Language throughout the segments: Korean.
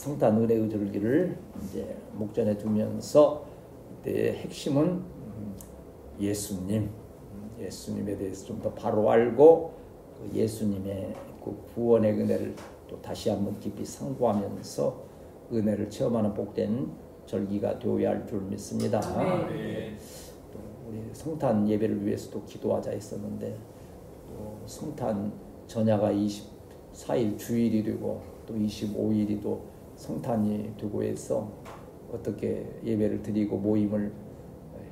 성탄 은혜의 절기를 이제 목전에 두면서 그때의 핵심은 예수님에 대해서 좀 더 바로 알고 그 예수님의 그 구원의 은혜를 또 다시 한번 깊이 상고하면서 은혜를 체험하는 복된 절기가 되어야 할 줄 믿습니다. 네. 또 우리 성탄 예배를 위해서도 기도하자 했었는데 또 성탄 전야가 24일 주일이 되고 또 25일이 또 성탄이 되고 해서 어떻게 예배를 드리고 모임을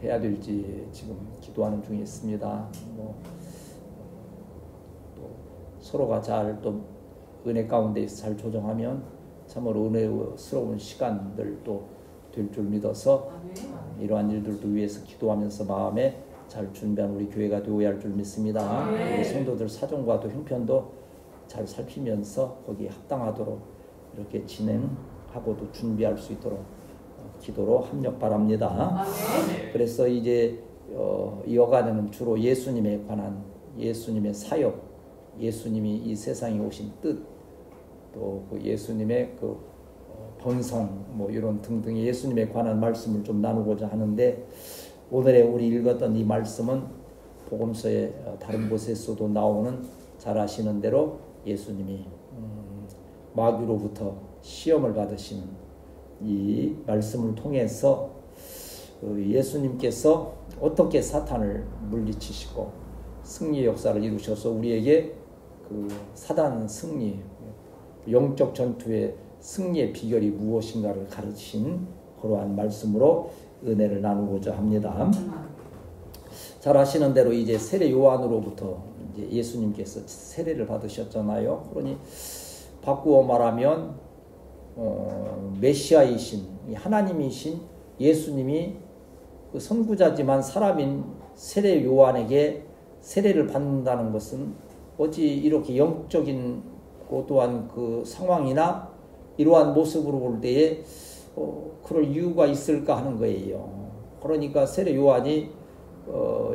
해야 될지 지금 기도하는 중에 있습니다. 또 서로가 잘 또 은혜 가운데서 잘 조정하면 참으로 은혜스러운 시간들도 될 줄 믿어서 이러한 일들도 위해서 기도하면서 마음에 잘 준비한 우리 교회가 되어야 할 줄 믿습니다. 우리 성도들 사정과 또 형편도 잘 살피면서 거기에 합당하도록 이렇게 진행하고도 준비할 수 있도록 기도로 합력 바랍니다. 그래서 이제 이어가는 주로 예수님에 관한 예수님의 사역, 예수님이 이 세상에 오신 뜻, 또 그 예수님의 그 번성 뭐 이런 등등의 예수님에 관한 말씀을 좀 나누고자 하는데 오늘에 우리 읽었던 이 말씀은 복음서의 다른 곳에서도 나오는 잘 아시는 대로 예수님이 마귀로부터 시험을 받으시는 이 말씀을 통해서 예수님께서 어떻게 사탄을 물리치시고 승리의 역사를 이루셔서 우리에게 그 사단 승리, 영적 전투의 승리의 비결이 무엇인가를 가르친 그러한 말씀으로 은혜를 나누고자 합니다. 잘 아시는 대로 이제 세례 요한으로부터 이제 예수님께서 세례를 받으셨잖아요. 그러니 바꾸어 말하면 메시아이신 하나님이신 예수님이 그 선구자지만 사람인 세례 요한에게 세례를 받는다는 것은 어찌 이렇게 영적인 또한 그 상황이나 이러한 모습으로 볼 때에 그럴 이유가 있을까 하는 거예요. 그러니까 세례 요한이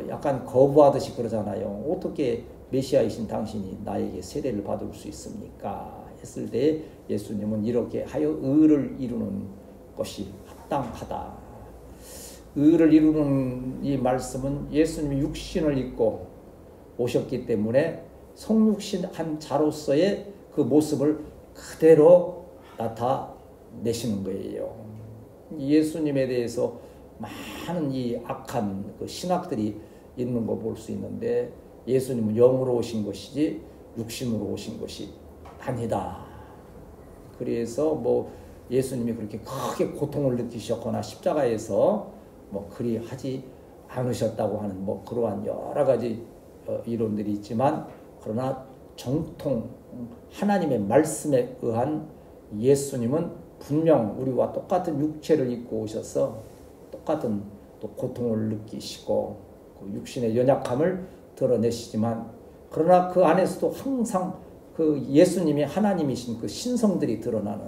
약간 거부하듯이 그러잖아요. 어떻게 메시아이신 당신이 나에게 세례를 받을 수 있습니까? 했을 때 예수님은 이렇게 하여 의를 이루는 것이 합당하다. 의를 이루는 이 말씀은 예수님이 육신을 입고 오셨기 때문에 성육신한 자로서의 그 모습을 그대로 나타내시는 거예요. 예수님에 대해서 많은 이 악한 그 신학들이 있는 거 볼 수 있는데 예수님은 영으로 오신 것이지 육신으로 오신 것이 아니다. 그래서 뭐 예수님이 그렇게 크게 고통을 느끼셨거나 십자가에서 뭐 그리 하지 않으셨다고 하는 뭐 그러한 여러 가지 이론들이 있지만 그러나 정통 하나님의 말씀에 의한 예수님은 분명 우리와 똑같은 육체를 입고 오셔서 똑같은 또 고통을 느끼시고 그 육신의 연약함을 드러내시지만 그러나 그 안에서도 항상 그 예수님이 하나님이신 그 신성들이 드러나는,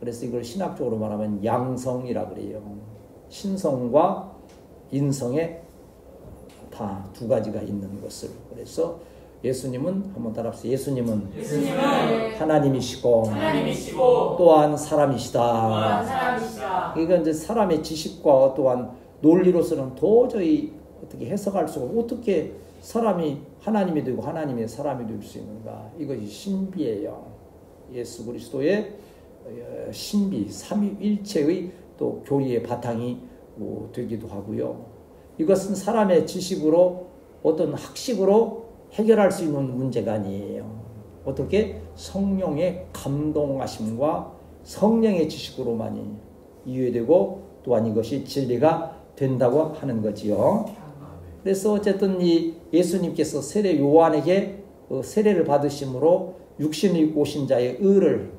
그래서 이걸 신학적으로 말하면 양성이라 그래요. 신성과 인성에 다 두 가지가 있는 것을. 그래서 예수님은 한번 따라합시다. 예수님은 하나님이시고 또한 사람이시다. 이건 이제 사람의 지식과 또한 논리로서는 도저히 어떻게 해석할 수가 없고 어떻게 사람이 하나님이 되고 하나님이 사람이 될 수 있는가? 이것이 신비예요. 예수 그리스도의 신비, 삼위일체의 또 교리의 바탕이 되기도 하고요. 이것은 사람의 지식으로 어떤 학식으로 해결할 수 있는 문제가 아니에요. 어떻게? 성령의 감동하심과 성령의 지식으로만이 이해되고 또한 이것이 진리가 된다고 하는 거지요. 그래서 어쨌든 이 예수님께서 세례 요한에게 세례를 받으심으로 육신을 입고 오신 자의 의를,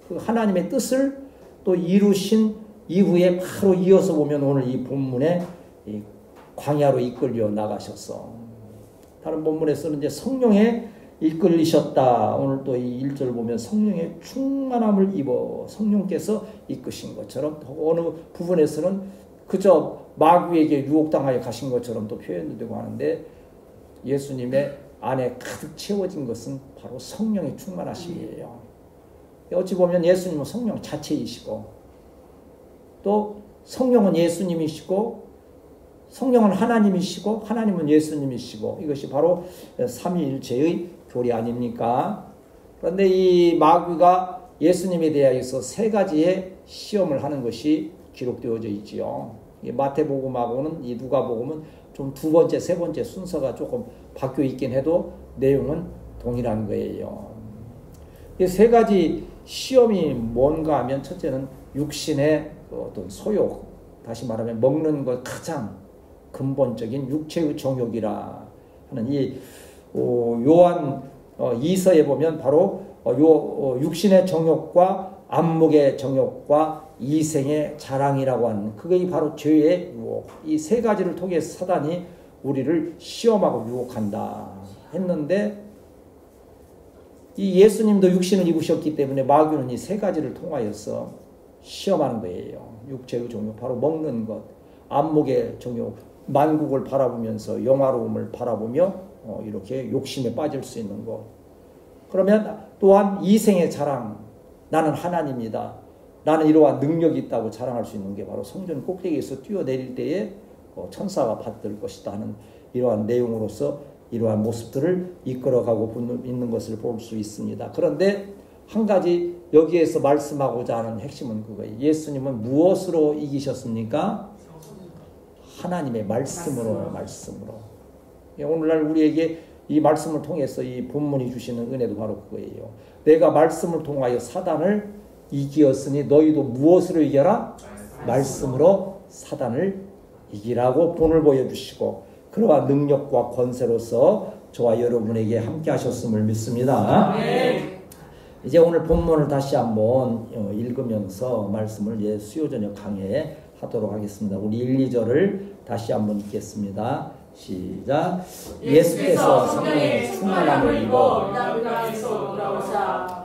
그 하나님의 뜻을 또 이루신 이후에 바로 이어서 보면 오늘 이 본문에 이 광야로 이끌려 나가셔서, 다른 본문에서는 이제 성령에 이끌리셨다. 오늘 또 이 1절 보면 성령의 충만함을 입어 성령께서 이끄신 것처럼, 어느 부분에서는 그저 마귀에게 유혹당하여 가신 것처럼 또 표현도 되고 하는데, 예수님의 안에 가득 채워진 것은 바로 성령의 충만하심이에요. 어찌 보면 예수님은 성령 자체이시고 또 성령은 예수님이시고 성령은 하나님이시고 하나님은 예수님이시고 이것이 바로 삼위일체의 교리 아닙니까? 그런데 이 마귀가 예수님에 대하여서 세 가지의 시험을 하는 것이 기록되어져 있지요. 마태복음하고는 이 누가복음은 좀 두 번째, 세 번째 순서가 조금 바뀌어 있긴 해도 내용은 동일한 거예요. 이 세 가지 시험이 뭔가 하면 첫째는 육신의 어떤 소욕, 다시 말하면 먹는 것 가장 근본적인 육체의 정욕이라 하는 이 요한 2서에 보면 바로 육신의 정욕과 안목의 정욕과 이생의 자랑이라고 하는 그게 바로 죄의 유혹. 이 세 가지를 통해서 사단이 우리를 시험하고 유혹한다 했는데 이 예수님도 육신을 입으셨기 때문에 마귀는 이 세 가지를 통하여서 시험하는 거예요. 육체의 정욕, 바로 먹는 것, 안목의 정욕, 만국을 바라보면서 영화로움을 바라보며 이렇게 욕심에 빠질 수 있는 것. 그러면 또한 이생의 자랑, 나는 하나님이다. 나는 이러한 능력이 있다고 자랑할 수 있는 게 바로 성전 꼭대기에서 뛰어내릴 때에 천사가 받들 것이다 하는 이러한 내용으로서 이러한 모습들을 이끌어가고 있는 것을 볼 수 있습니다. 그런데 한 가지 여기에서 말씀하고자 하는 핵심은 그거예요. 예수님은 무엇으로 이기셨습니까? 하나님의 말씀으로. 오늘날 우리에게 이 말씀을 통해서 이 본문이 주시는 은혜도 바로 그거예요. 내가 말씀을 통하여 사단을 이기었으니 너희도 무엇으로 이겨라? 말씀으로 사단을 이기라고 본을 보여주시고 그러한 능력과 권세로서 저와 여러분에게 함께 하셨음을 믿습니다. 이제 오늘 본문을 다시 한번 읽으면서 말씀을 이제 수요저녁 강해 하도록 하겠습니다. 우리 1, 2절을 다시 한번 읽겠습니다. 시작. 예수께서 성령의 충만함을 입어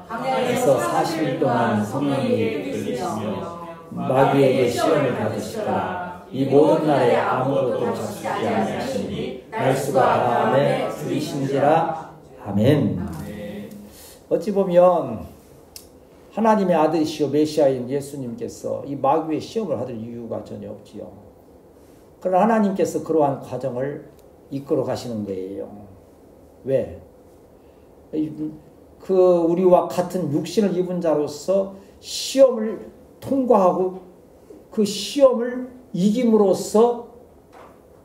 강야에서 40일 동안 성령이 들리시며 마귀에게 시험을 받으시더라. 이 모든 날에 아무것도 잡수지 않으시니 날수가 다음에 줄이신지라. 아멘. 어찌 보면 하나님의 아들이시오 메시아인 예수님께서 이 마귀의 시험을 받을 이유가 전혀 없지요. 그러나 하나님께서 그러한 과정을 이끌어 가시는 거예요. 왜? 우리와 같은 육신을 입은 자로서 시험을 통과하고 그 시험을 이김으로써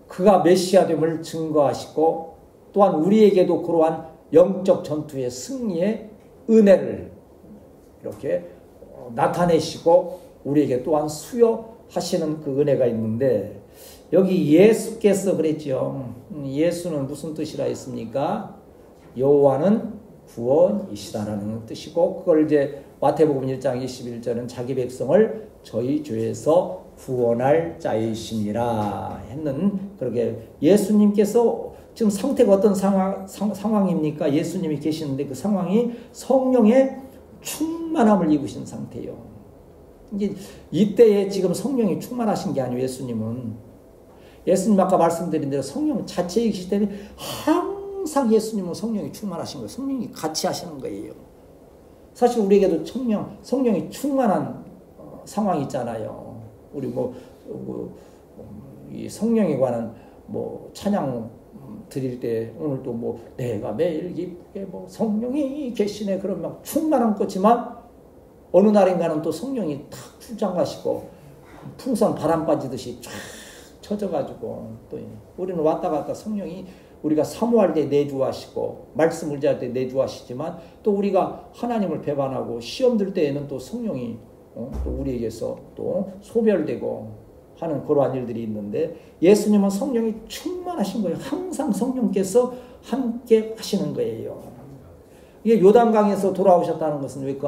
그가 메시아됨을 증거하시고 또한 우리에게도 그러한 영적 전투의 승리의 은혜를 이렇게 나타내시고 우리에게 또한 수여하시는 그 은혜가 있는데 여기 예수께서 그랬죠. 예수는 무슨 뜻이라 했습니까? 여호와는 구원이시다라는 뜻이고 그걸 이제 마태복음 1장 21절은 자기 백성을 저희 죄에서 구원할 자이심이라 했는 그렇게 예수님께서 지금 상태가 어떤 상황입니까? 예수님이 계시는데 그 상황이 성령의 충만함을 입으신 상태예요. 이게 이때에 지금 성령이 충만하신 게 아니에요. 예수님 아까 말씀드린 대로 성령 자체이기 때문에 항상 예수님은 성령이 충만하신 거예요. 성령이 같이 하시는 거예요. 사실 우리에게도 성령이 충만한 상황이 있잖아요. 우리 이 성령에 관한 찬양 드릴 때 오늘도 내가 매일 기쁘게 성령이 계시네 그런 막 충만한 거지만 어느 날인가는 또 성령이 탁 출장 가시고 풍선 바람 빠지듯이 쫙 쳐져가지고 또 우리는 왔다 갔다 성령이 우리가 사모할 때 내주하시고 말씀 의지할 때 내주하시지만 또 우리가 하나님을 배반하고 시험 들 때에는 또 성령이 또 우리에게서 또 소멸되고 하는 그러한 일들이 있는데 예수님은 성령이 충만하신 거예요. 항상 성령께서 함께 하시는 거예요. 이게 요단강에서 돌아오셨다는 것은 왜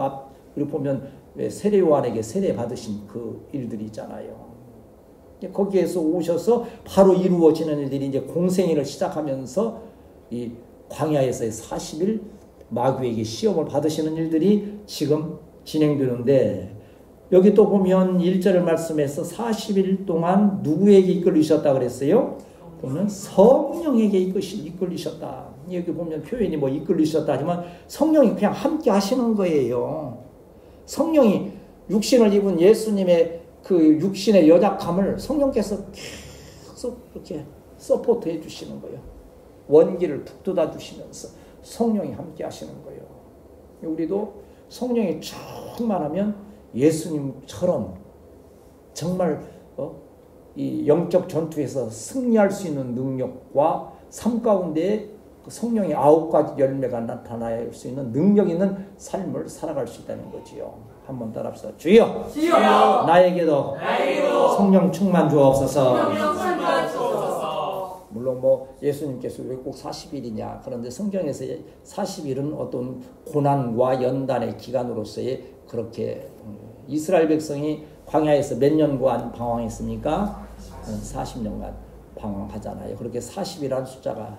우리 보면 왜 세례 요한에게 세례 받으신 그 일들이 있잖아요. 거기에서 오셔서 바로 이루어지는 일들이 이제 공생애를 시작하면서 이 광야에서의 40일 마귀에게 시험을 받으시는 일들이 지금 진행되는데 여기 또 보면 1절 말씀에서 40일 동안 누구에게 이끌리셨다 그랬어요? 보면 성령에게 이끌리셨다. 여기 보면 표현이 이끌리셨다 하지만 성령이 그냥 함께 하시는 거예요. 성령이 육신을 입은 예수님의 그 육신의 연약함을 성령께서 계속 이렇게 서포트해 주시는 거예요. 원기를 북돋아 주시면서 성령이 함께 하시는 거예요. 우리도 성령이 충만하면 예수님처럼 정말 이 영적 전투에서 승리할 수 있는 능력과 삶 가운데 성령의 9가지 열매가 나타날 수 있는 능력 있는 삶을 살아갈 수 있다는 거지요. 한번 따라합시다. 주여, 주여 나에게도 성령 충만 주옵소서. 물론 뭐 예수님께서 왜 꼭 40일이냐, 그런데 성경에서 40일은 어떤 고난과 연단의 기간으로서의 그렇게 이스라엘 백성이 광야에서 몇 년간 방황했습니까? 40년간 방황하잖아요. 그렇게 40이라는 숫자가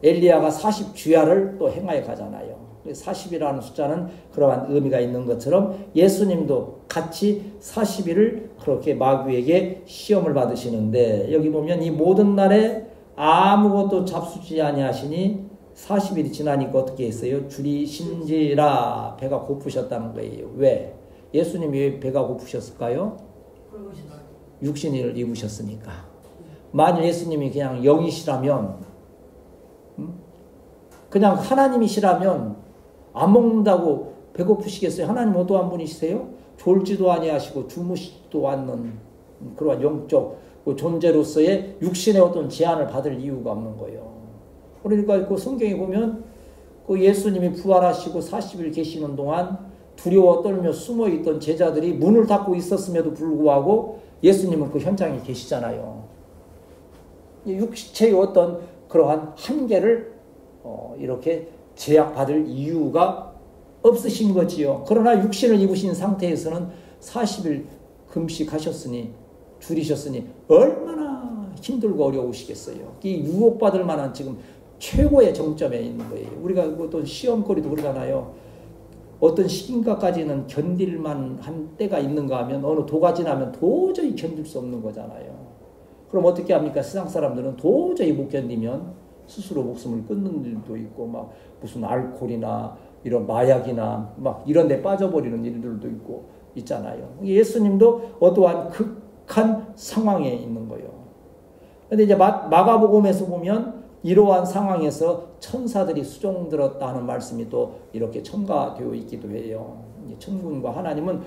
엘리야가 40주야를 또 행하여 가잖아요. 40이라는 숫자는 그러한 의미가 있는 것처럼 예수님도 같이 40일을 그렇게 마귀에게 시험을 받으시는데, 여기 보면 이 모든 날에 아무것도 잡수지 아니하시니 40일이 지나니까 어떻게 했어요? 줄이신지라 배가 고프셨다는 거예요. 왜? 예수님이 왜 배가 고프셨을까요? 육신을 입으셨으니까. 만일 예수님이 그냥 영이시라면, 그냥 하나님이시라면 안 먹는다고 배고프시겠어요? 하나님 어떠한 분이시세요? 졸지도 아니하시고 주무시지도 않는 그러한 영적 존재로서의 육신의 어떤 제한을 받을 이유가 없는 거예요. 그러니까 그 성경에 보면 그 예수님이 부활하시고 40일 계시는 동안 두려워 떨며 숨어있던 제자들이 문을 닫고 있었음에도 불구하고 예수님은 그 현장에 계시잖아요. 육체의 어떤 그러한 한계를 이렇게 제약받을 이유가 없으신 거지요. 그러나 육신을 입으신 상태에서는 40일 금식하셨으니, 줄이셨으니 얼마나 힘들고 어려우시겠어요. 이 유혹받을 만한 지금 최고의 정점에 있는 거예요. 우리가 어떤 시험거리도 그러잖아요. 어떤 시기인가까지는 견딜만 한 때가 있는가 하면 어느 도가 지나면 도저히 견딜 수 없는 거잖아요. 그럼 어떻게 합니까? 세상 사람들은 도저히 못 견디면 스스로 목숨을 끊는 일도 있고, 막 무슨 알코올이나 이런 마약이나 막 이런 데 빠져버리는 일들도 있고 있잖아요. 예수님도 어떠한 극한 상황에 있는 거예요. 근데 이제 마가복음에서 보면 이러한 상황에서 천사들이 수종들었다는 말씀이 또 이렇게 첨가되어 있기도 해요. 천군과 하나님은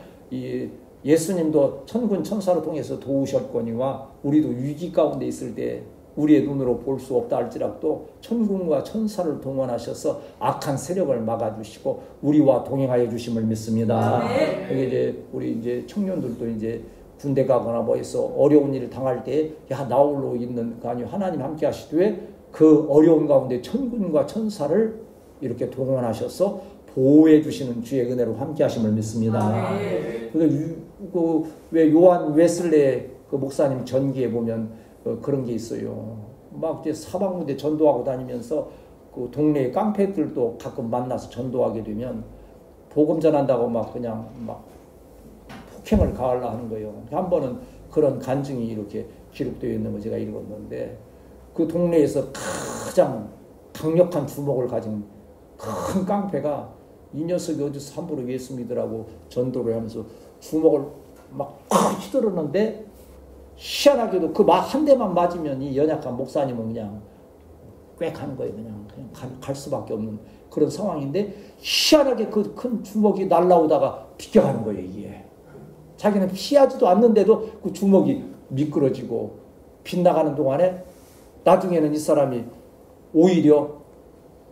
예수님도 천군 천사로 통해서 도우셨거니와 우리도 위기 가운데 있을 때 우리의 눈으로 볼 수 없다 할지라도 천군과 천사를 동원하셔서 악한 세력을 막아주시고 우리와 동행하여 주심을 믿습니다. 여기 이제 우리 이제 청년들도 이제 군대 가거나 뭐 해서 어려운 일을 당할 때 나홀로 있는 거 아니요, 하나님 함께 하시되 그 어려운 가운데 천군과 천사를 이렇게 동원하셔서 보호해 주시는 주의 은혜로 함께 하심을 믿습니다. 왜 요한 웨슬레 그 목사님 전기에 보면 그런 게 있어요. 막 이제 사방무대 전도하고 다니면서 그 동네의 깡패들도 가끔 만나서 전도하게 되면 복음 전한다고 막 그냥 막 폭행을 가하려 하는 거예요. 한 번은 그런 간증이 이렇게 기록되어 있는 거 제가 읽었는데, 그 동네에서 가장 강력한 주먹을 가진 큰 깡패가 이 녀석이 어디서 함부로 예수 믿으라고 전도를 하면서 주먹을 막 휘두르는데, 희한하게도 그 한 대만 맞으면 이 연약한 목사님은 그냥 꽥 하는 거예요. 그냥 갈 수밖에 없는 그런 상황인데, 희한하게 그 큰 주먹이 날라오다가 비껴가는 거예요. 이게 자기는 피하지도 않는데도 그 주먹이 미끄러지고 빗나가는 동안에 나중에는 이 사람이 오히려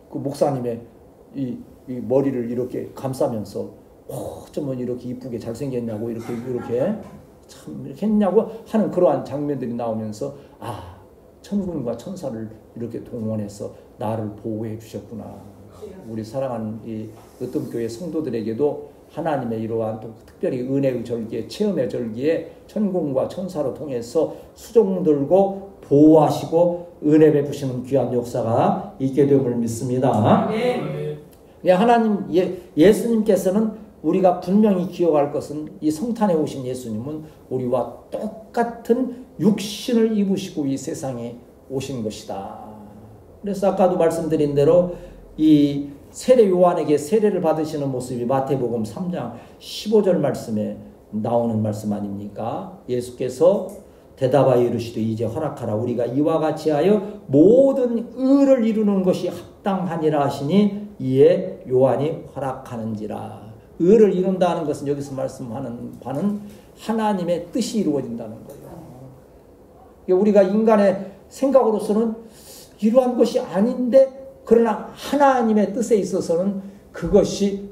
그 목사님의 이 머리를 이렇게 감싸면서 어쩌면 이렇게 이쁘게 잘생겼냐고 이렇게 참 이렇게 했냐고 하는 그러한 장면들이 나오면서, 아, 천군과 천사를 이렇게 동원해서 나를 보호해 주셨구나. 우리 사랑하는 이 으뜸교회 성도들에게도 하나님의 이러한 또 특별히 은혜의 절기에, 체험의 절기에 천군과 천사로 통해서 수종들고 보호하시고 은혜 베푸시는 귀한 역사가 있게 됨을 믿습니다. 하나님, 예수님께서는 우리가 분명히 기억할 것은 이 성탄에 오신 예수님은 우리와 똑같은 육신을 입으시고 이 세상에 오신 것이다. 그래서 아까도 말씀드린 대로 이 세례 요한에게 세례를 받으시는 모습이 마태복음 3장 15절 말씀에 나오는 말씀 아닙니까? 예수께서 대답하여 이르시되 이제 허락하라. 우리가 이와 같이 하여 모든 의를 이루는 것이 합당하니라 하시니 이에 요한이 허락하는지라. 의를 이룬다는 것은 여기서 말씀하는 바는 하나님의 뜻이 이루어진다는 거예요. 우리가 인간의 생각으로서는 이러한 것이 아닌데, 그러나 하나님의 뜻에 있어서는 그것이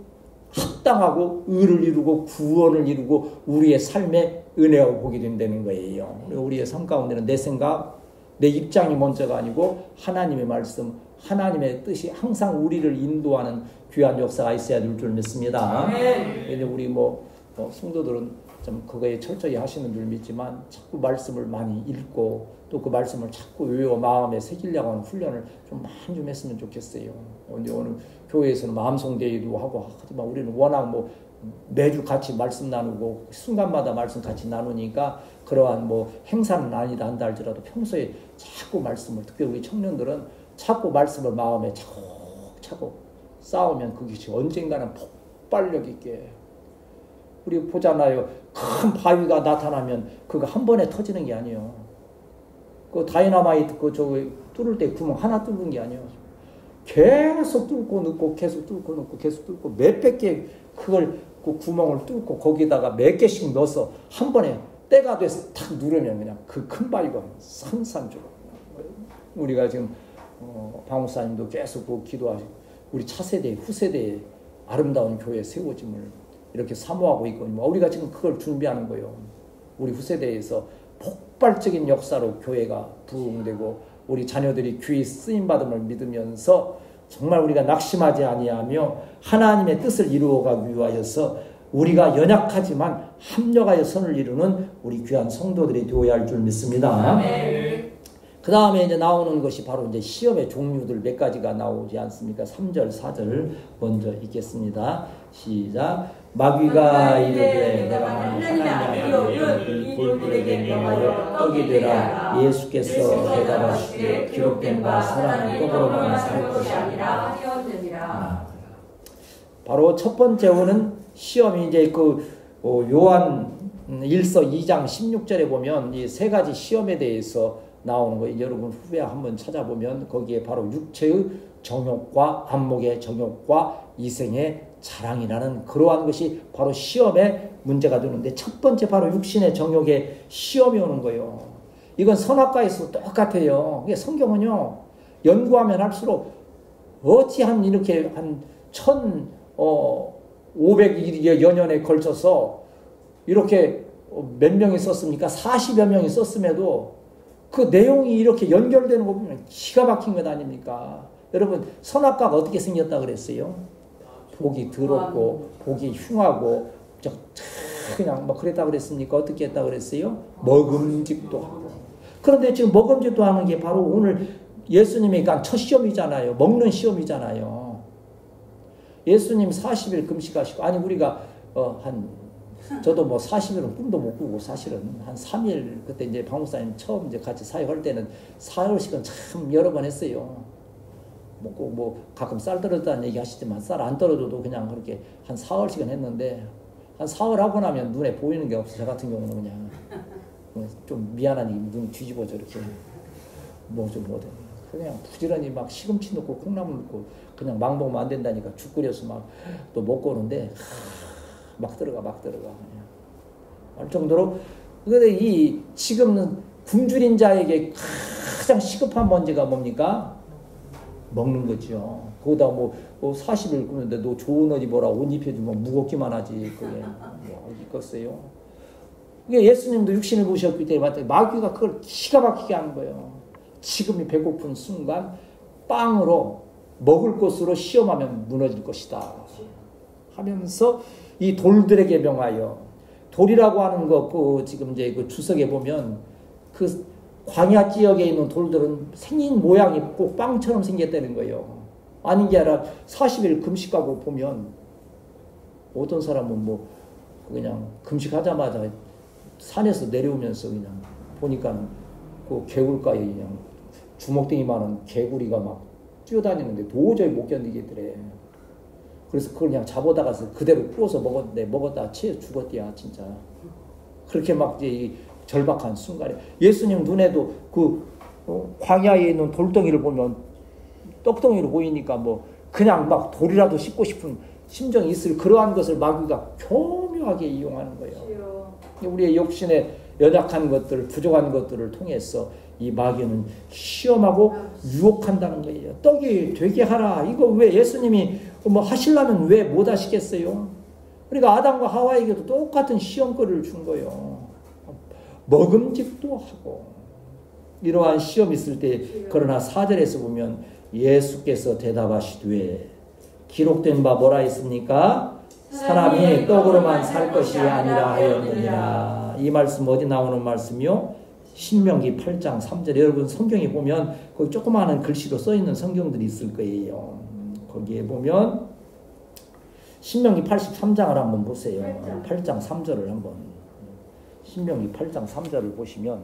합당하고 의를 이루고 구원을 이루고 우리의 삶의 은혜와 복이 된다는 거예요. 우리의 삶 가운데는 내 생각, 내 입장이 먼저가 아니고 하나님의 말씀, 하나님의 뜻이 항상 우리를 인도하는 귀한 역사가 있어야 될 줄 믿습니다. 근데 우리 성도들은 좀 그거에 철저히 하시는 줄 믿지만 자꾸 말씀을 많이 읽고 또 그 말씀을 자꾸 외워 마음에 새기려고 하는 훈련을 좀 많이 좀 했으면 좋겠어요. 근데 오늘 교회에서는 마음송대회도 하고 하지만 우리는 워낙 매주 같이 말씀 나누고 순간마다 말씀 같이 나누니까 그러한 행사는 아니다 한다 할지라도 평소에 자꾸 말씀을, 특히 우리 청년들은 자꾸 말씀을 마음에 차고 쌓으면 그것이 언젠가는 폭발력 있게, 우리 보잖아요. 큰 바위가 나타나면 그거 한 번에 터지는 게 아니에요. 그 다이너마이트 뚫을 때 구멍 하나 뚫는 게 아니에요. 계속 뚫고 넣고 계속 뚫고 넣고 계속 뚫고 몇백 개 그걸 그 구멍을 뚫고 거기다가 몇 개씩 넣어서 한 번에 때가 돼서 탁 누르면 그냥 그 큰 바위가 산산조로. 우리가 지금 방목사님도 계속 기도하시고 우리 차세대 후세대의 아름다운 교회 세워짐을 이렇게 사모하고 있거든요. 우리가 지금 그걸 준비하는 거예요. 우리 후세대에서 폭발적인 역사로 교회가 부흥되고 우리 자녀들이 귀히 쓰임받음을 믿으면서 정말 우리가 낙심하지 아니하며 하나님의 뜻을 이루어가기 위하여서 우리가 연약하지만 합력하여 선을 이루는 우리 귀한 성도들이 되어야 할 줄 믿습니다. 그 다음에 이제 나오는 것이 바로 이제 시험의 종류들 몇 가지가 나오지 않습니까? 3절, 4절 먼저 읽겠습니다. 시작. 마귀가 이르되 내가 하나님 아니요 이 돌들에게 명하여 떡이 되라. 예수께서 대답하시되 기록된 바 사람은 떡으로만 살 것이 아니라 바로 첫 번째로는 시험이 이제 요한 1서 2장 16절에 보면 이 세 가지 시험에 대해서 나오는 거예요. 여러분 후에 한번 찾아보면 거기에 바로 육체의 정욕과 안목의 정욕과 이생의 자랑이라는 그러한 것이 바로 시험의 문제가 되는데, 첫 번째 바로 육신의 정욕의 시험이 오는 거예요. 이건 선악과에서 똑같아요. 성경은요 연구하면 할수록 어찌 이렇게 한 1500여 년에 걸쳐서 이렇게 몇 명이 썼습니까? 40여 명이 썼음에도 그 내용이 이렇게 연결되는 거 보면 기가 막힌 것 아닙니까? 여러분 선악과가 어떻게 생겼다 그랬어요? 보기 더럽고 보기 흉하고 그냥 그랬다 그랬습니까? 어떻게 했다 그랬어요? 먹음직도 하고. 그런데 지금 먹음직도 하는 게 바로 오늘 예수님이 첫 시험이잖아요. 먹는 시험이잖아요. 예수님 40일 금식하시고, 아니 우리가 저도 40일은 꿈도 못 꾸고 사실은 한 3일, 그때 이제 방목사님 처음 이제 같이 사역할 때는 4일씩은 참 여러 번 했어요. 가끔 쌀 떨어졌다는 얘기 하시지만 쌀 안 떨어져도 그냥 그렇게 한 4일씩은 했는데, 한 4일 하고 나면 눈에 보이는 게 없어. 저 같은 경우는 그냥 좀 미안하니 눈 뒤집어져 이렇게 그냥 부지런히 막 시금치 넣고 콩나물 넣고 그냥 막 먹으면 안 된다니까 죽 끓여서 막 또 먹고 오는데 막 들어가 그냥 할 정도로. 근데 이 지금은 굶주린 자에게 가장 시급한 문제가 뭡니까? 먹는 거죠. 거기다 40일 굶는데 너 좋은 옷 입어라, 옷 입혀주면 무겁기만 하지 그게 있겠어요? 이게 예수님도 육신을 보셨기 때문에 마귀가 그걸 기가 막히게 하는 거예요. 지금이 배고픈 순간 빵으로 먹을 것으로 시험하면 무너질 것이다 하면서 이 돌들에게 명하여, 돌이라고 하는 거 지금 이제 그 주석에 보면 그 광야 지역에 있는 돌들은 생긴 모양이 꼭 빵처럼 생겼다는 거예요. 아닌 게 아니라 40일 금식하고 보면 어떤 사람은 그냥 금식하자마자 산에서 내려오면서 그냥 보니까 그 개울가에 그냥 주먹등이 많은 개구리가 막 뛰어다니는데 도저히 못 견디겠더래. 그래서 그걸 그냥 잡아다가서 그대로 구워서 먹었는데 먹었다가 체해 죽었대야 진짜. 그렇게 막 이제 절박한 순간에 예수님 눈에도 그 광야에 있는 돌덩이를 보면 떡덩이로 보이니까 뭐 그냥 막 돌이라도 씹고 싶은 심정이 있을 그러한 것을 마귀가 교묘하게 이용하는 거예요. 우리의 욕심에 연약한 것들, 부족한 것들을 통해서 이 마귀는 시험하고 유혹한다는 거예요. 떡이 되게 하라. 이거 왜 예수님이 뭐 하시려면 왜 못 하시겠어요? 그러니까 아담과 하와에게도 똑같은 시험거리를 준 거예요. 먹음직도 하고 이러한 시험이 있을 때 그러나 4절에서 보면 예수께서 대답하시되 기록된 바 뭐라 했습니까? 사람이 떡으로만 살 것이 아니라 하였느니라. 이 말씀 어디 나오는 말씀이요? 신명기 8장 3절. 여러분 성경에 보면 거기 조그마한 글씨로 써있는 성경들이 있을 거예요. 거기에 보면 신명기 83장을 한번 보세요. 8장 3절을 한번. 신명기 8장 3절을 보시면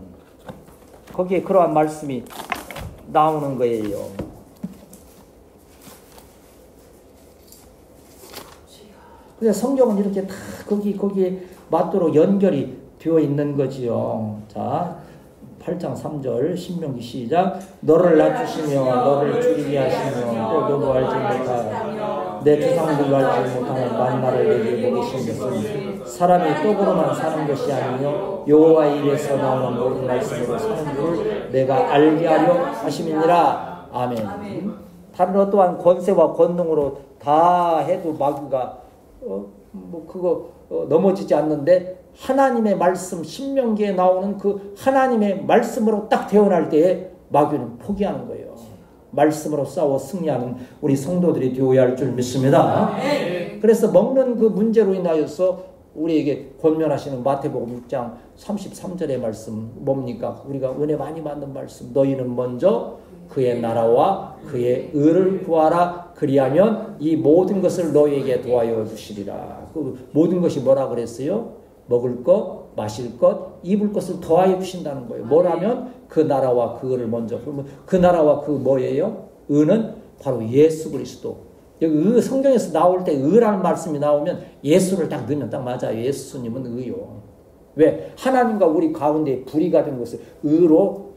거기에 그러한 말씀이 나오는 거예요. 근데 성경은 이렇게 다 거기에 맞도록 연결이 되어 있는 거지요. 자, 8장 3절 신명기 시작. 너를 낮추시며 너를 줄이게 하시며 또 너도 알지 못하여 내 조상들도 알지 못하는 만나를 내게 먹이신 것은 사람이 떡으로만 사는 것이 아니요 여호와의 입에서 나오는 모든 말씀으로 사는 줄 내가 알게 하려 하심이니라. 아멘. 다른 어떠한 권세와 권능으로 다 해도 마귀가 넘어지지 않는데 하나님의 말씀 신명기에 나오는 그 하나님의 말씀으로 딱 태어날 때에 마귀는 포기하는 거예요. 말씀으로 싸워 승리하는 우리 성도들이 되어야 할 줄 믿습니다. 그래서 먹는 그 문제로 인하여서 우리에게 권면하시는 마태복음 6장 33절의 말씀 뭡니까? 우리가 은혜 많이 받는 말씀. 너희는 먼저 그의 나라와 그의 의를 구하라. 그리하면 이 모든 것을 너희에게 도와여 주시리라. 그 모든 것이 뭐라 그랬어요? 먹을 것, 마실 것, 입을 것을 더하여 주신다는 거예요. 뭐라면 그 나라와 그 의를 먼저. 그 나라와 그 뭐예요? 의는 바로 예수 그리스도. 여기 성경에서 나올 때 의라는 말씀이 나오면 예수를 딱 넣으면 딱 맞아요. 예수님은 의요. 왜? 하나님과 우리 가운데 불의가 된 것을 의로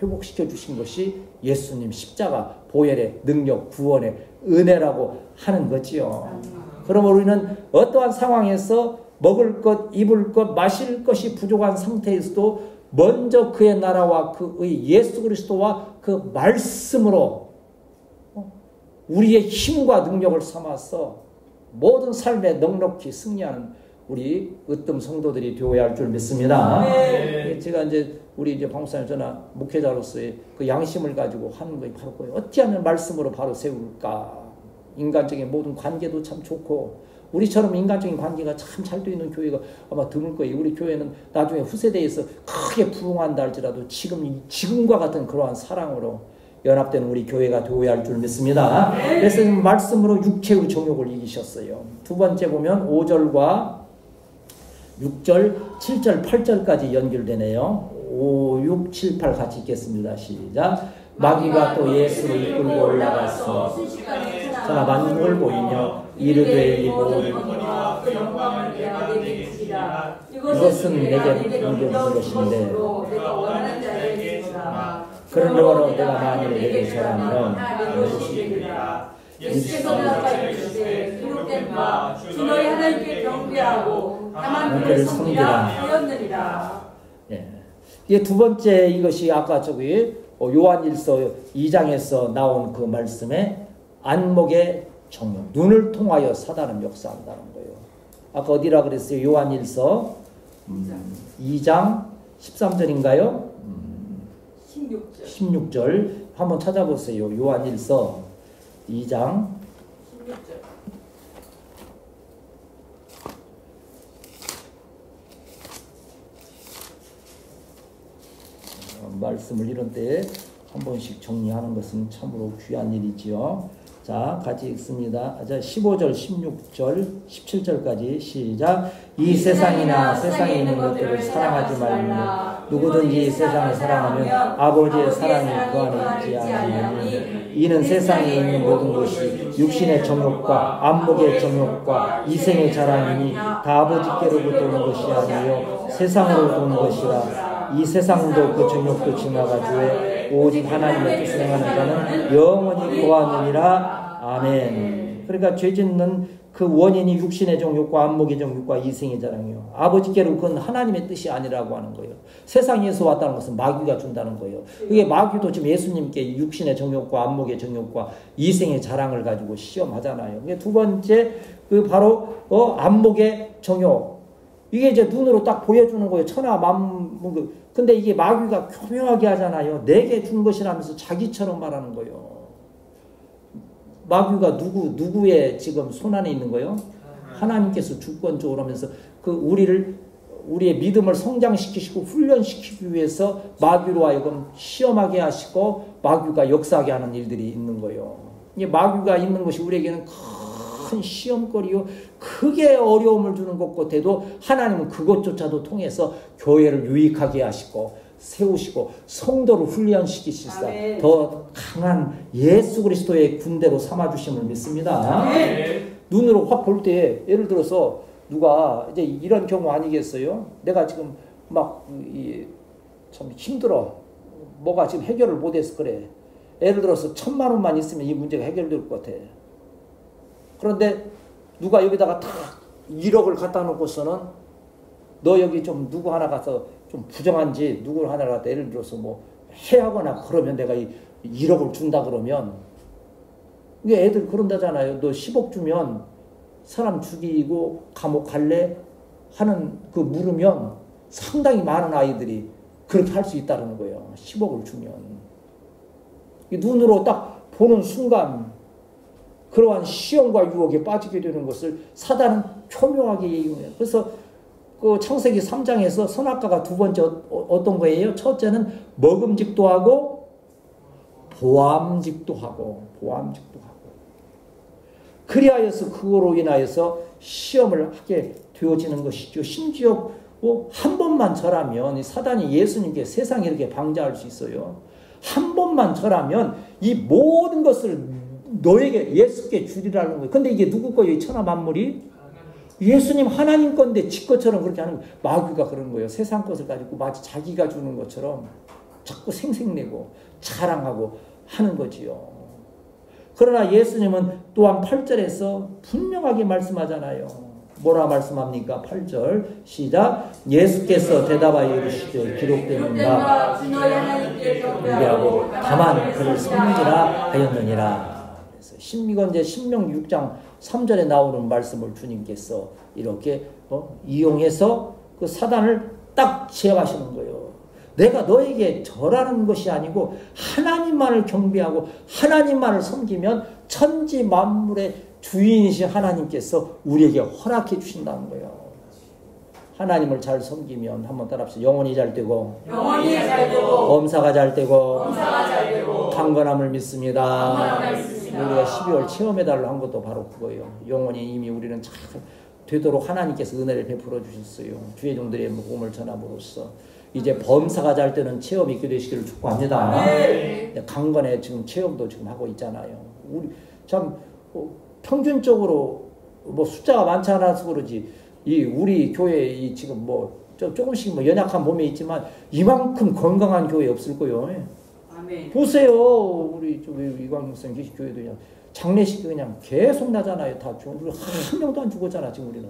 회복시켜 주신 것이 예수님 십자가 보혈의 능력, 구원의 은혜라고 하는 거지요. 그러므로 우리는 어떠한 상황에서 먹을 것, 입을 것, 마실 것이 부족한 상태에서도 먼저 그의 나라와 그의 예수 그리스도와 그 말씀으로 우리의 힘과 능력을 삼아서 모든 삶에 넉넉히 승리하는 우리 으뜸 성도들이 되어야 할 줄 믿습니다. 제가 우리 방목사님 저나 목회자로서의 그 양심을 가지고 하는 것이 바로 그거예요. 어찌하면 말씀으로 바로 세울까? 인간적인 모든 관계도 참 좋고 우리처럼 인간적인 관계가 참 잘 되어 있는 교회가 아마 드물 거예요. 우리 교회는 나중에 후세대에서 크게 부흥한다 할지라도 지금과 같은 그러한 사랑으로 연합된 우리 교회가 되어야 할 줄 믿습니다. 그래서 말씀으로 육체의 정욕을 이기셨어요. 두 번째 보면 5절과 6절, 7절, 8절까지 연결되네요. 5, 6, 7, 8 같이 읽겠습니다. 시작. 마귀가 또 예수를 이끌고 올라가서 저나 만국을 보이며 이르되 이 모든 이것은 내게 넘겨준 것인데 그러므로 내가 만일 내게 절하면 예수께서 대답하시되 기록된 바 주 너희 하나님께 경배하고 다만 그를 섬기라 하였느니라. 이게 두 번째 이것이 아까 요한일서 2장에서 나온 그 말씀에 안목의 정욕, 눈을 통하여 사단은 역사한다는 거예요. 아까 어디라 그랬어요? 요한일서 2장 13절인가요? 16절 한번 찾아보세요. 요한일서 2장 16절. 말씀을 이런 때에 한 번씩 정리하는 것은 참으로 귀한 일이지요. 자, 자, 같이 읽습니다. 자, 15절, 16절, 17절까지 시작. 이 세상이나 세상에 있는 것들을 사랑하지 말며 누구든지 세상을 사랑하면 아버지의 사랑이 그 안에 있지 않으니 이는 세상에 있는 모든 것이 육신의 정욕과 안목의 정욕과 이생의 자랑이니 다 아버지께로부터 오는 것이 아니요 세상으로부터 오는 것이라. 이 세상도 그 정욕도 지나가주에 오직 하나님의 뜻을 행하는 자는 영원히 거하느니라. 아멘. 그러니까 죄 짓는 그 원인이 육신의 정욕과 안목의 정욕과 이생의 자랑이요. 아버지께로 그건 하나님의 뜻이 아니라고 하는 거예요. 세상에서 왔다는 것은 마귀가 준다는 거예요. 그게 마귀도 지금 예수님께 육신의 정욕과 안목의 정욕과 이생의 자랑을 가지고 시험하잖아요. 두 번째 그 바로 안목의 정욕. 이게 이제 눈으로 딱 보여주는 거예요. 천하 만물. 근데 이게 마귀가 교묘하게 하잖아요. 내게 준 것이라면서 자기처럼 말하는 거예요. 마귀가 누구의 지금 손안에 있는 거예요? 하나님께서 주권적으로 하면서 우리의 믿음을 성장시키시고 훈련시키기 위해서 마귀로 하여금 시험하게 하시고 마귀가 역사하게 하는 일들이 있는 거예요. 이게 마귀가 있는 것이 우리에게는 큰 시험거리요. 크게 어려움을 주는 것 같아도 하나님은 그것조차도 통해서 교회를 유익하게 하시고 세우시고 성도를 훈련시키시사 더 강한 예수 그리스도의 군대로 삼아주심을 믿습니다. 눈으로 확 볼 때 예를 들어서 누가 이제 이런 경우 아니겠어요? 내가 지금 막 참 힘들어. 뭐가 지금 해결을 못해서 그래. 예를 들어서 1,000만 원만 있으면 이 문제가 해결될 것 같아. 그런데 누가 여기다가 딱 1억을 갖다 놓고서는 너 여기 좀 누구 하나 가서 좀 부정한지 누구 하나 갖다 예를 들어서 뭐 해하거나 그러면 내가 1억을 준다 그러면 이게 애들 그런다잖아요. 너 10억 주면 사람 죽이고 감옥 갈래? 하는 그 물으면 상당히 많은 아이들이 그렇게 할 수 있다는 거예요. 10억을 주면. 눈으로 딱 보는 순간 그러한 시험과 유혹에 빠지게 되는 것을 사단은 교묘하게 이용해요. 그래서 그 창세기 3장에서 선악과가 두 번째 어떤 거예요? 첫째는 먹음직도 하고 보암직도 하고 그리하여서 그거로 인하여서 시험을 하게 되어지는 것이죠. 심지어 한 번만 절하면 사단이 예수님께 세상에 이렇게 방자할 수 있어요. 한 번만 절하면 이 모든 것을 너에게 예수께 주리라는 거예요. 근데 이게 누구 거예요? 천하 만물이? 예수님 하나님 건데 지 것처럼 그렇게 하는 거예요. 마귀가 그런 거예요. 세상 것을 가지고 마치 자기가 주는 것처럼 자꾸 생색내고 자랑하고 하는 거지요. 그러나 예수님은 또한 8절에서 분명하게 말씀하잖아요. 뭐라 말씀합니까? 8절 시작. 예수께서 대답하여 이르시되 기록되는 바 경배하고 다만 그를 섬기라 하였느니라. 그래서 신미건제 신명 6장 3절에 나오는 말씀을 주님께서 이렇게 이용해서 그 사단을 딱 제압하시는 거예요. 내가 너에게 절하는 것이 아니고 하나님만을 경배하고 하나님만을 섬기면 천지 만물의 주인이신 하나님께서 우리에게 허락해 주신다는 거예요. 하나님을 잘 섬기면 한번 따라합시다. 영혼이 잘 되고 범사가 잘 되고 강건함을 믿습니다. 우리가 12월 체험해달라고 한 것도 바로 그거예요. 영혼이 이미 우리는 잘 되도록 하나님께서 은혜를 베풀어 주셨어요. 주의 종들의 복음을 전함으로써 이제 범사가 잘 되는 체험이 있게 되시기를 축복합니다. 강건의 지금 체험도 지금 하고 있잖아요. 우리 참 평균적으로 숫자가 많지 않아서 그러지 우리 교회 지금 조금씩 연약한 몸에 있지만 이만큼 건강한 교회 없을 거예요. 아멘. 보세요. 우리 이광용 선생 계시 교회도 그냥 장례식 그냥 계속 나잖아요. 다 우리 한 명도 안 죽었잖아 지금 우리는.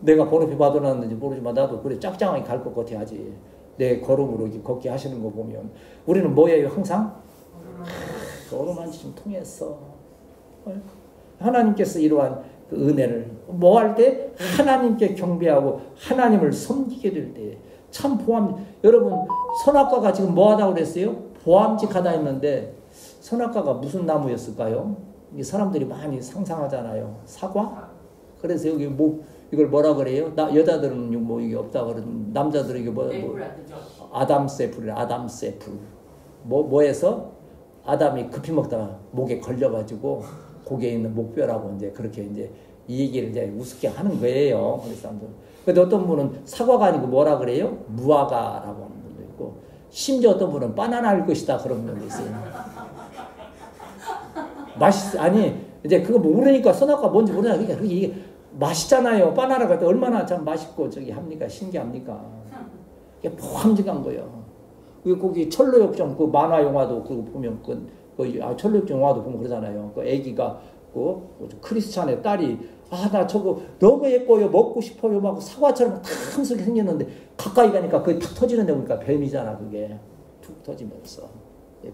내가 번호표 받아놨는지 모르지만 나도 그래 짝짱하게 갈 것 같아 하지. 내 걸음으로 걷게 하시는 거 보면 우리는 뭐예요 항상? 어루만 지금 통했어. 하나님께서 이러한 그 은혜를 뭐 할 때 하나님께 경배하고 하나님을 섬기게 될 때 참 여러분 선악과가 지금 뭐 하다고 그랬어요? 보암직하다 했는데 선악과가 무슨 나무였을까요? 이 사람들이 많이 상상하잖아요. 사과? 그래서 여기 이걸 뭐라 그래요? 여자들은 이게 없다 그러는 남자들은 이게 아담스 애플이래. 아담스 애플. 뭐해서? 아담이 급히 먹다가 목에 걸려가지고 고개에 있는 목뼈라고 이제 그렇게 이제 이 얘기를 이제 우습게 하는 거예요. 우리 사람들. 근데 어떤 분은 사과가 아니고 뭐라 그래요? 무화과라고 하는 분도 있고, 심지어 어떤 분은 바나나일 것이다 그런 분도 있어요. 아니 이제 그거 모르니까 선악과 뭔지 모르냐. 그러니까 이게 맛있잖아요. 바나나가 또 얼마나 참 맛있고 저기 합니까? 신기합니까? 이게 포함직한 거예요. 거기 철로역정 그 만화 영화도 그거 보면 철로역정 영화도 보면 그러잖아요. 그 애기가 그 크리스찬의 딸이 나 저거 너무 예뻐요. 먹고 싶어요. 막 사과처럼 탁 생겼는데 가까이 가니까 그게 탁 터지는데 보니까 뱀이잖아. 그게 툭 터지면서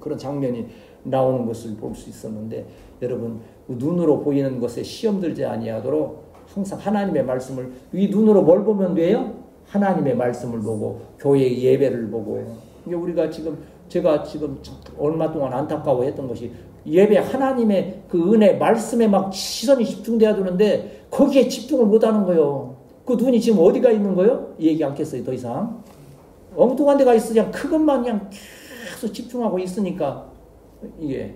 그런 장면이 나오는 것을 볼 수 있었는데, 여러분 눈으로 보이는 것에 시험 들지 아니하도록 항상 하나님의 말씀을, 이 눈으로 뭘 보면 돼요? 하나님의 말씀을 보고 교회의 예배를 보고. 이게 우리가 제가 지금 얼마 동안 안타까워했던 것이, 예배 하나님의 그 은혜 말씀에 막 시선이 집중돼야 되는데 거기에 집중을 못하는 거예요. 그 눈이 지금 어디가 있는 거예요? 얘기 않겠어요 더 이상. 엉뚱한 데가 있어. 그냥 그것만 그냥 계속 집중하고 있으니까 이게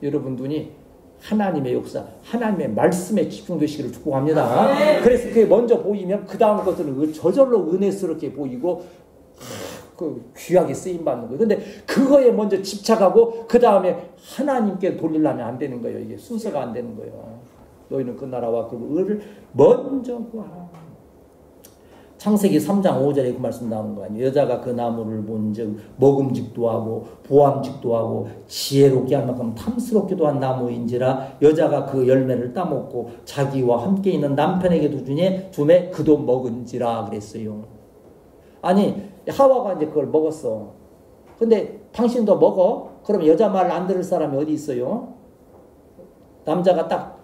여러분 눈이 하나님의 역사, 하나님의 말씀에 집중되시기를 축복합니다. 그래서 그게 먼저 보이면 그 다음 것들은 저절로 은혜스럽게 보이고 그 귀하게 쓰임받는 거예요. 근데 그거에 먼저 집착하고 그 다음에 하나님께 돌리려면 안 되는 거예요. 이게 순서가 안 되는 거예요. 너희는 그 나라와 그 의를 먼저 구하라. 창세기 3장 5절에 그 말씀 나오는 거 아니에요. 여자가 그 나무를 본즉 먹음직도 하고 보암직도 하고 지혜롭게 할 만큼 탐스럽기도 한 나무인지라 여자가 그 열매를 따먹고 자기와 함께 있는 남편에게도 주매 그도 먹은지라 그랬어요. 아니 하와가 이제 그걸 먹었어. 근데 당신도 먹어? 그럼 여자 말 안 들을 사람이 어디 있어요? 남자가 딱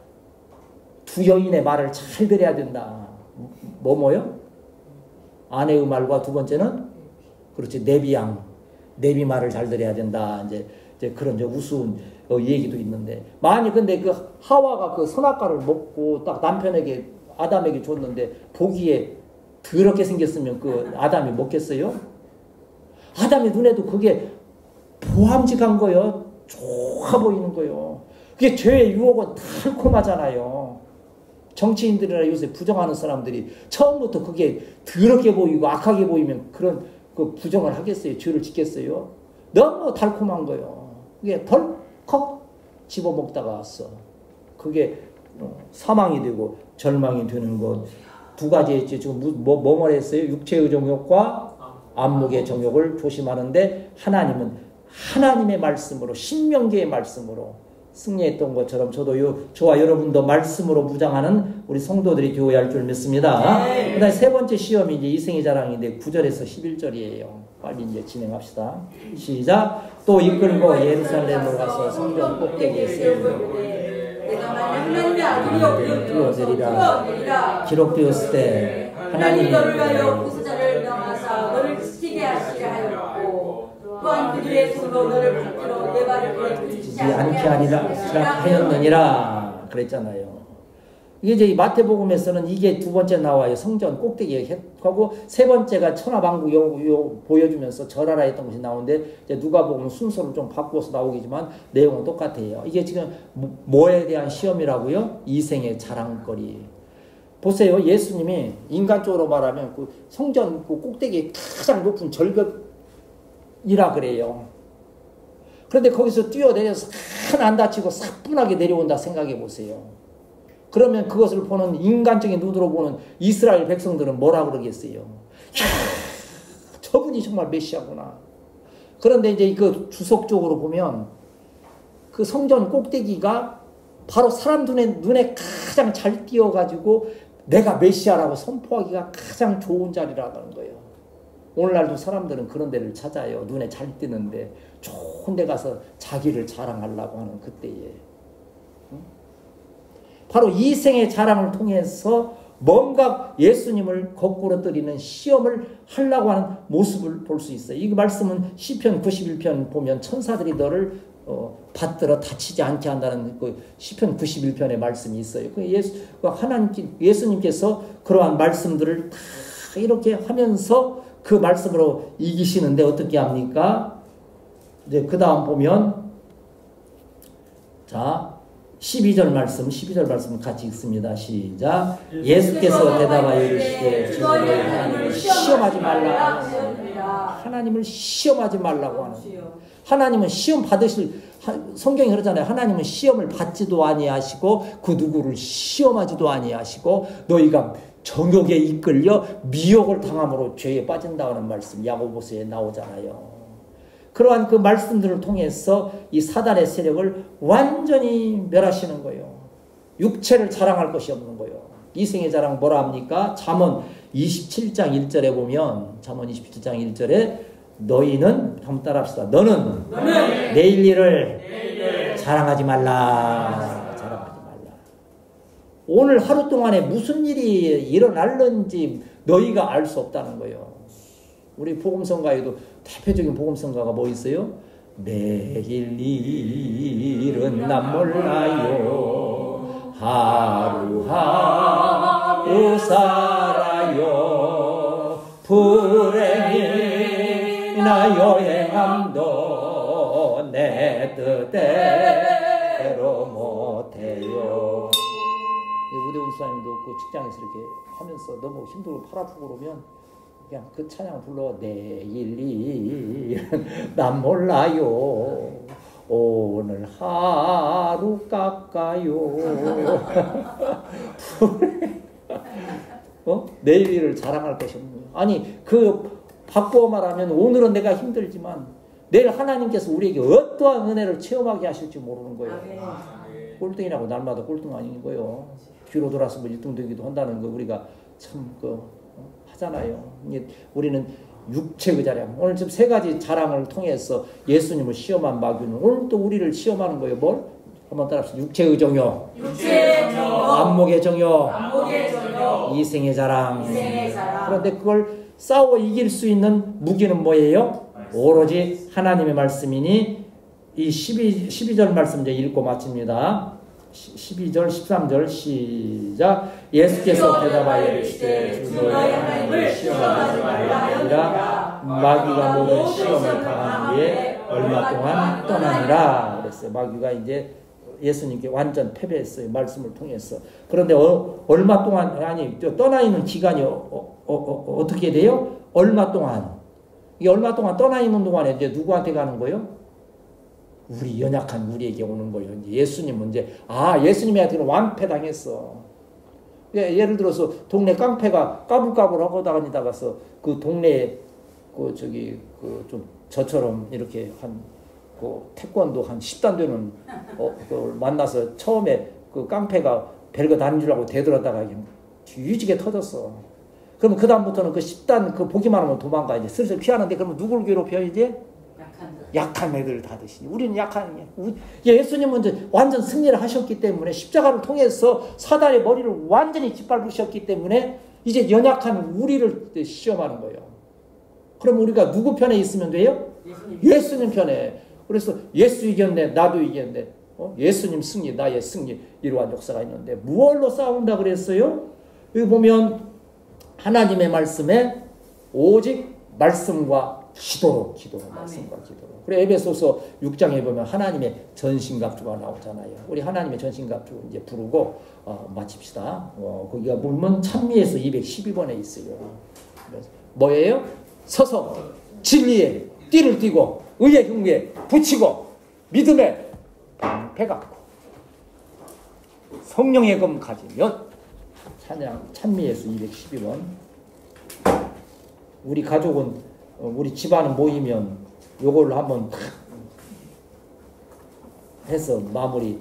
두 여인의 말을 잘 들어야 된다. 뭐요? 아내의 말과 두 번째는 그렇지 내비 말을 잘 들어야 된다. 이제 그런 우스운 얘기도 있는데, 만약 근데 그 하와가 그 선악과를 먹고 딱 남편에게 아담에게 줬는데 보기에 더럽게 생겼으면 그 아담이 먹겠어요? 아담의 눈에도 그게 보암직한 거예요. 좋아 보이는 거예요. 그게 죄의 유혹은 달콤하잖아요. 정치인들이나 요새 부정하는 사람들이 처음부터 그게 더럽게 보이고 악하게 보이면 그런 그 부정을 하겠어요? 죄를 짓겠어요? 너무 달콤한 거예요. 그게 덜컥 집어먹다가 왔어. 그게 사망이 되고 절망이 되는 것. 두 가지 했지. 지금 뭐를 했어요? 육체의 정욕과 안목의 정욕을 조심하는데, 하나님은 하나님의 말씀으로, 신명기의 말씀으로 승리했던 것처럼 저와 여러분도 말씀으로 무장하는 우리 성도들이 되어야 할 줄 믿습니다. 그 다음에 세 번째 시험이 이제 이생의 자랑인데 9절에서 11절이에요. 빨리 이제 진행합시다. 시작. 또 이끌고 예루살렘으로 가서 성전 꼭대기에 세우고 하나님의 아들이여 뛰어내리라. 기록되었을 때 하나님이 너를 위하여 구수자를 명하사 너를 지키게 하시게 하였고, 또한 그들의 손으로 너를 붙들어 내 발을 부딪히지 않게 하였느니라 그랬잖아요. 이게 이제 마태복음에서는 이게 두 번째 나와요. 성전 꼭대기에 하고, 세 번째가 천하만국 보여주면서 절하라 했던 것이 나오는데, 이제 누가복음 순서를 좀 바꿔서 나오겠지만 내용은 똑같아요. 이게 지금 뭐에 대한 시험이라고요? 이생의 자랑거리. 보세요. 예수님이 인간적으로 말하면 그 성전 그 꼭대기에 가장 높은 절벽이라 그래요. 그런데 거기서 뛰어내려서 하나 안 다치고 사뿐하게 내려온다 생각해 보세요. 그러면 그것을 보는 인간적인 눈으로 보는 이스라엘 백성들은 뭐라 그러겠어요? 저분이 정말 메시아구나. 그런데 이제 그 주석적으로 보면 그 성전 꼭대기가 바로 사람 눈에 가장 잘 띄어가지고 내가 메시아라고 선포하기가 가장 좋은 자리라는 거예요. 오늘날도 사람들은 그런 데를 찾아요. 눈에 잘 띄는데 좋은 데 가서 자기를 자랑하려고 하는 그때에. 바로 이 생의 자랑을 통해서 뭔가 예수님을 거꾸로 뜨리는 시험을 하려고 하는 모습을 볼 수 있어요. 이 말씀은 시편 91편 보면 천사들이 너를 받들어 다치지 않게 한다는 그 시편 91편의 말씀이 있어요. 예수님께서 그러한 말씀들을 다 이렇게 하면서 그 말씀으로 이기시는데 어떻게 합니까? 이제 그 다음 보면 자, 12절 말씀 같이 읽습니다. 시작. 예수께서 대답하여 이르시되 주 너희 하나님을 시험하지 말라. 하나님을 시험하지 말라고 하는. 하나님은 시험 받으실, 성경이 그러잖아요. 하나님은 시험을 받지도 아니하시고 그 누구를 시험하지도 아니하시고 너희가 정욕에 이끌려 미혹을 당함으로 죄에 빠진다는 말씀 야고보서에 나오잖아요. 그러한 그 말씀들을 통해서 이 사단의 세력을 완전히 멸하시는 거예요. 육체를 자랑할 것이 없는 거예요. 이생의 자랑 뭐라 합니까? 잠언 27장 1절에 보면 잠언 27장 1절에 너희는 한번 따라 합시다. 너는 내일 일을 자랑하지 말라. 자랑하지 말라. 오늘 하루 동안에 무슨 일이 일어날는지 너희가 알 수 없다는 거예요. 우리 복음성가에도 대표적인 복음성가가 뭐 있어요? 내일 일은 난 몰라요. 하루하루 살아요. 불행이나 여행함도 내 뜻대로 못해요. 우대훈 수사님도 그 직장에서 이렇게 하면서 너무 힘들고 팔 아프고 그러면 그냥 그 찬양 불러. 내일 일은 난 몰라요. 오늘 하루 깎아요. 내일 일을 자랑할 것이 없는 거예요. 아니 그 바꾸어 말하면 오늘은 내가 힘들지만 내일 하나님께서 우리에게 어떠한 은혜를 체험하게 하실지 모르는 거예요. 꼴등이라고 날마다 꼴등 아닌 거예요. 뒤로 돌아서 뭐 1등 되기도 한다는 거 우리가 참 하잖아요. 우리는 육체의 자랑. 오늘 지금 세 가지 자랑을 통해서 예수님을 시험한 마귀는 오늘 또 우리를 시험하는 거예요. 뭘? 한번 따라합시다. 육체의 정욕, 안목의 정욕, 이생의 자랑. 그런데 그걸 싸워 이길 수 있는 무기는 뭐예요? 오로지 하나님의 말씀이니 이 12절 말씀 이제 읽고 마칩니다. 12절 13절 시작. 예수께서 대답하여 이르시되 주 너희 하나님을 시험하지 말라 하니라. 마귀가 모든 시험을 당한 뒤에 얼마 동안 떠나니라 그랬어요. 마귀가 이제 예수님께 완전 패배했어요. 말씀을 통해서. 그런데 얼마 동안 아니 떠나 있는 기간이 어떻게 돼요? 얼마 동안. 이 얼마 동안 떠나 있는 동안에 이제 누구한테 가는 거예요? 우리 연약한 우리에게 오는 거예요. 이제 예수님은 예수님한테는 완패당했어. 예를 들어서 동네 깡패가 까불까불 하고 다니다가서 그 동네에 좀 저처럼 이렇게 태권도 한 10단 되는 그걸 만나서 처음에 그 깡패가 별거 다닌 줄 알고 대들었다가 그냥 뒤지게 터졌어. 그러면 그 다음부터는 그 10단 보기만 하면 도망가. 이제 슬슬 피하는데 그러면 누굴 괴롭혀요 이제? 약한 애들 다 드시니. 우리는 약한 예수님은 이제 완전 승리를 하셨기 때문에 십자가를 통해서 사단의 머리를 완전히 짓밟으셨기 때문에 이제 연약한 우리를 시험하는 거예요. 그럼 우리가 누구 편에 있으면 돼요? 예수님 편에. 그래서 예수 이겼네, 나도 이겼네. 예수님 승리, 나의 승리. 이러한 역사가 있는데 무엇로 싸운다 그랬어요? 여기 보면 하나님의 말씀에 오직 말씀과 기도로 말씀과 기도로. 그래 에베소서 6장에 보면 하나님의 전신갑주가 나오잖아요. 우리 하나님의 전신갑주 이제 부르고 마칩시다. 거기가 보면 찬미에서 212번에 있어요. 뭐예요? 서서 진리에 띠를 띠고 의의 흉에 붙이고 믿음에 방패 갖고 성령의 검 가지면 찬미에서 212번. 우리 가족은 우리 집안은 모이면 요걸로 한번 해서 마무리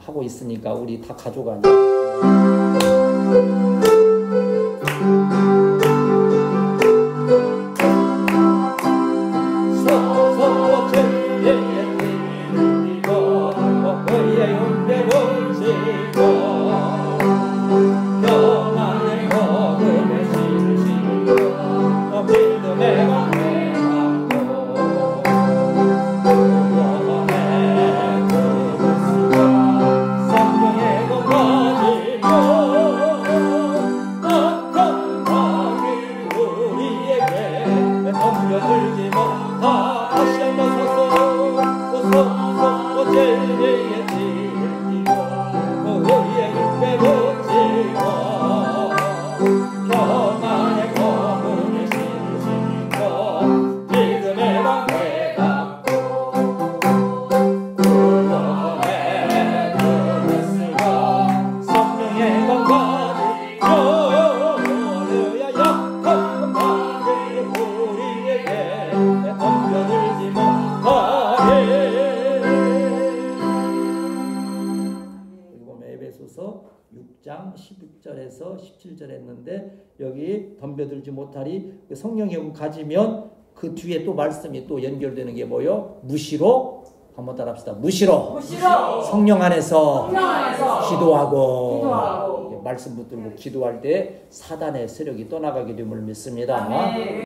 하고 있으니까 우리 다 가져가. 성령의 검 가지고 16장 11절에서 17절 했는데 여기 덤벼들지 못하리 그 성령의 영 가지면 그 뒤에 또 말씀이 또 연결되는 게 뭐요? 무시로 한번 따라합시다. 무시로 성령 안에서 기도하고 말씀 붙들고 기도할 때 사단의 세력이 떠나가게 됨을 믿습니다. 아멘.